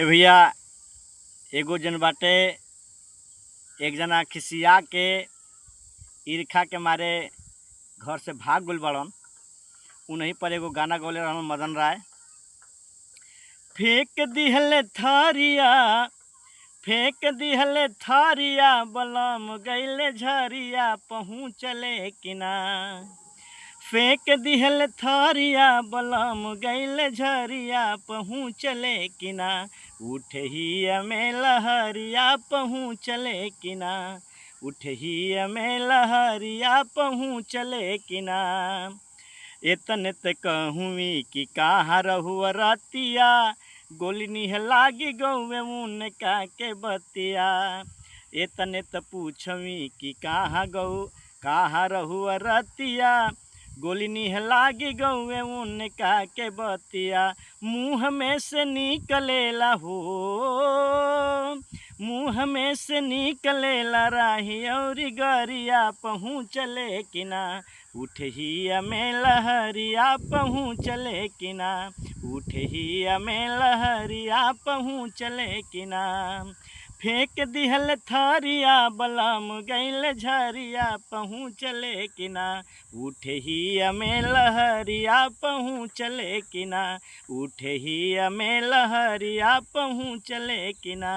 ए भैया एगो जन बाटे एक जना खिसिया के ईर्खा के मारे घर से भाग गइल बड़न। उन्हीं पर एगो गाना गौले रहन मदन राय। फेंक दिहले थारिया फेंक दिहले थारिया बलम गइले झरिया पहुँचले किना। फेंक दिहले थारिया बलम गइले झरिया पहुँचले किना। उठहिया में लहरिया पहुँचले किना। उठहिया में लहरिया पहुँचले किना। एतने त कहूँ कि कहाँ रहुआ रतिया गोली निह लागी गौवे उनका के बतिया। एतने त पूछवी कि कहाँ रहुआ रतिया गोली निह लागी गौवे उनका के बतिया। मुँह में से निकलेला हो मुँह में से निकलेला राही और गरिया पहुँचले किना। उठहिया में लहरिया पहुँचले किना। उठहिया में लहरिया पहुँचले किना। फेंक दिहल थारिया बलम गइल झरिया पहुँचले किना। उठहिया में लहरिया पहुँचले किना। उठहिया में लहरिया पहुँचले किना।